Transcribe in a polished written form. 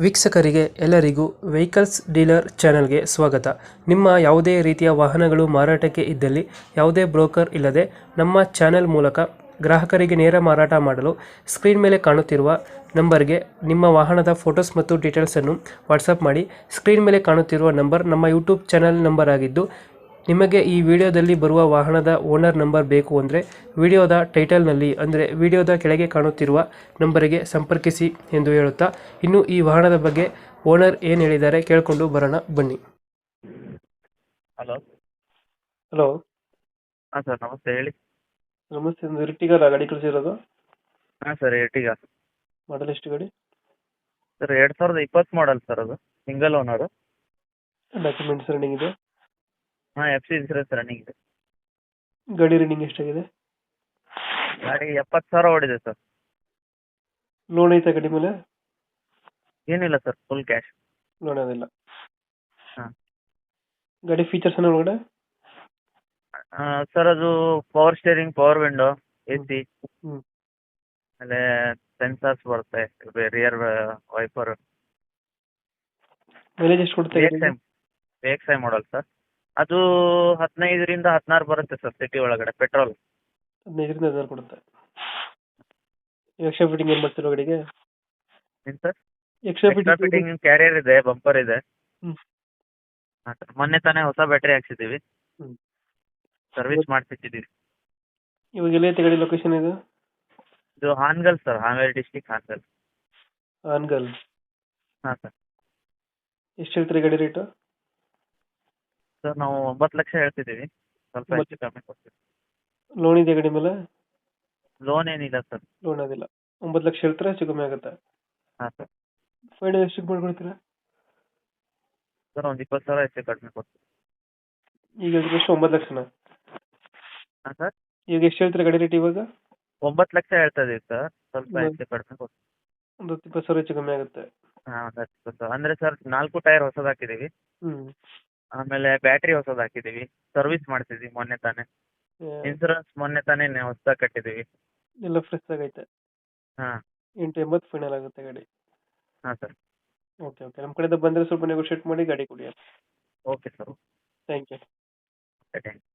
ವೀಕ್ಷಕರಿಗೆ ಎಲ್ಲರಿಗೂ vehicles dealer ಚಾನೆಲ್ಗೆ ಸ್ವಾಗತ. ನಿಮ್ಮ ಯಾವುದೇ ರೀತಿಯ ವಾಹನಗಳು ಮಾರಾಟಕ್ಕೆ ಇದ್ದಲ್ಲಿ ಯಾವುದೇ ಬ್ರೋಕರ್ ಇಲ್ಲದೆ ನಮ್ಮ ಚಾನೆಲ್ ಮೂಲಕ ಗ್ರಾಹಕರಿಗೆ ನೇರ ಮಾರಾಟ ಮಾಡಲು ಸ್ಕ್ರೀನ್ ಮೇಲೆ ಕಾಣುತ್ತಿರುವ ನಂಬರ್ಗೆ ನಿಮ್ಮ ವಾಹನದ ಫೋಟೋಸ್ ಮತ್ತು ಡೀಟೇಲ್ಸನ್ನು ವಾಟ್ಸಪ್ ಮಾಡಿ. ಸ್ಕ್ರೀನ್ ಮೇಲೆ ಕಾಣುತ್ತಿರುವ ನಂಬರ್ ನಮ್ಮ ಯೂಟ್ಯೂಬ್ ಚಾನೆಲ್ ನಂಬರ್ ಆಗಿದ್ದು, ನಿಮಗೆ ಈ ವಿಡಿಯೋದಲ್ಲಿ ಬರುವ ವಾಹನದ ಓನರ್ ನಂಬರ್ ಬೇಕು ಅಂದರೆ ವಿಡಿಯೋದ ಟೈಟಲ್ನಲ್ಲಿ ಅಂದರೆ ವಿಡಿಯೋದ ಕೆಳಗೆ ಕಾಣುತ್ತಿರುವ ನಂಬರಿಗೆ ಸಂಪರ್ಕಿಸಿ ಎಂದು ಹೇಳುತ್ತಾ, ಇನ್ನು ಈ ವಾಹನದ ಬಗ್ಗೆ ಓನರ್ ಏನು ಹೇಳಿದ್ದಾರೆ ಕೇಳಿಕೊಂಡು ಬರೋಣ ಬನ್ನಿ. ಹಲೋ. ಹಲೋ, ಹಾಂ ಸರ್, ನಮಸ್ತೆ, ಹೇಳಿ. ನಮಸ್ತೆ. ಒಂದು ಇರ್ಟಿಗಾ ಗಾಡಿ ಕಳಿಸಿರೋದು, ಹಾಂ ಸರ್, ಎರ್ಟಿಗಾ. ಮಾಡಲ್ ಎಷ್ಟು ಗಾಡಿ? ಸರ್ 2020 ಮಾಡಲ್ ಸರ್, ಅದು ಸಿಂಗಲ್ ಓನರು. ಡಾಕ್ಯುಮೆಂಟ್ಸ್ ರನ್ನಿಂಗ್ ಇದೆ? ಹಾಂ, FC ಇನ್ಸೂರೆನ್ಸ್ ರನ್ನಿಂಗ್ ಇದೆ. ಗಾಡಿ ರನ್ನಿಂಗ್ ಎಷ್ಟಾಗಿದೆ? ಗಾಡಿ 70,000 ಓಡಿದೆ ಸರ್. ಲೋನ್ ಐತೆ ಗಾಡಿ ಮೇಲೆ? ಏನಿಲ್ಲ ಸರ್, ಫುಲ್ ಕ್ಯಾಶ್. ಲೋನ್ ಅದಿಲ್ಲ. ಹಾಂ. ಗಾಡಿ ಫೀಚರ್ಸ್ ಏನು ಒಳಗಡೆ? ಸರ್, ಅದು power steering, power window, AC, ಹ್ಞೂ. ಆಮೇಲೆ ಸೆನ್ಸಾರ್ಸ್ ಬರುತ್ತೆ, ರಿಯರ್ ವೈಪರ್. ಮೈಲೇಜ್ ಎಷ್ಟು ಕೊಡ್ತಾ ಇದೆ? VXI model sir. ಅದು 15ರಿಂದ 16 ಬರುತ್ತೆ ಸರ್, ಸಿಟಿ ಒಳಗಡೆ ಪೆಟ್ರೋಲ್. 15ರಿಂದ 16 ಕೊಡುತ್ತೆ. ಎಕ್ಸ್ಟ್ರಾ ಫಿಟ್ಟಿಂಗ್ ಏನು ಮಾಡ್ತಿರೋ ಗಾಡಿಗೆ? ಏನು sir? Extra extra fitting carrier ಇದೆ, ಬಂಪರ್ ಇದೆ. ಹ್ಞೂ. ಹಾಂ ಸರ್, ಮೊನ್ನೆ ತಾನೇ ಹೊಸ ಬ್ಯಾಟ್ರಿ ಹಾಕ್ಸಿದ್ದೀವಿ, ಹ್ಞೂ. ಸರ್ವಿಸ್ ಮಾಡಿಸಿಟ್ಟಿದ್ದೀವಿ. ಇವಾಗ ಎಲ್ಲೈತೆ ಗಾಡಿ ಲೊಕೇಶನ್ ಇದು? ಇದು ಹಾನಗಲ್ ಸರ್, ಹಾವೇರಿ ಡಿಸ್ಟಿಕ್ ಹಾನಗಲ್. ಹಾನಗಲ್. ಹಾಂ ಸರ್. ಎಷ್ಟು ಹೇಳ್ತೀರಿ ಗಾಡಿ ರೇಟು? ಸರ್, ನಾವು 9 ಲಕ್ಷ ಹೇಳ್ತಿದ್ದೀವಿ, ಸ್ವಲ್ಪ ಹೆಚ್ಚು ಕಮ್ಮಿ ಕೊಡ್ತೀವಿ. ಲೋನ್ ಇದೆ ಗಾಡಿ ಮೇಲೆ? ಲೋನ್ ಏನಿಲ್ಲ ಸರ್. ಲೋನ್ ಅದಿಲ್ಲ. 9 ಲಕ್ಷ ಹೇಳ್ತೀರಾ, ಹೆಚ್ಚು ಕಮ್ಮಿ ಆಗುತ್ತೆ? ಹಾಂ ಸರ್. ಫೈನಲ್ ಎಷ್ಟಕ್ಕೆ ಮಾಡ್ಕೊಡ್ತೀರಾ? ಸರ್, ಒಂದು 20,000 ಹೆಚ್ಚು ಕಡಿಮೆ ಕೊಡ್ತೀವಿ. ಈಗ ಎಷ್ಟು? 9 ಲಕ್ಷನಾ? ಹಾಂ ಸರ್. ಈಗ ಎಷ್ಟು ಹೇಳ್ತೀರಾ ಗಾಡಿ ರೇಟ್ ಇವಾಗ? 9 ಲಕ್ಷ ಹೇಳ್ತಾ ಇದೀವಿ ಸರ್, ಸ್ವಲ್ಪ ಹೆಚ್ಚು ಕಡಿಮೆ ಕೊಡ್ತೀವಿ. ಒಂದು 20,000 ಹೆಚ್ಚು ಕಮ್ಮಿ ಆಗುತ್ತೆ. ಹಾಂ, ಒಂದು 10,000 ಅಂದರೆ ಸರ್, 4 ಟೈರ್ ಹೊಸದು ಹಾಕಿದ್ದೀವಿ, ಹ್ಞೂ. ಆಮೇಲೆ ಬ್ಯಾಟ್ರಿ ಹೊಸದು ಹಾಕಿದ್ದೀವಿ, ಸರ್ವಿಸ್ ಮಾಡ್ತಿದ್ದೀವಿ ಮೊನ್ನೆ ತಾನೇ, ಇನ್ಸೂರೆನ್ಸ್ ಮೊನ್ನೆ ತಾನೇ ಹೊಸದಾಗಿ ಕಟ್ಟಿದ್ದೀವಿ. ಎಲ್ಲ ಫ್ರೆಶ್ ಆಗೈತೆ. ಹಾಂ. 880 ಫೈನಲ್ ಆಗುತ್ತೆ ಗಾಡಿ. ಹಾಂ ಸರ್. ಓಕೆ ಓಕೆ, ನಮ್ಮ ಕಡೆಯಿಂದ ಬಂದರೆ ಸ್ವಲ್ಪ ನೆಗೋಷಿಯೇಟ್ ಮಾಡಿ ಗಾಡಿ ಕೊಡಿ. Okay sir. Thank you. Thank you.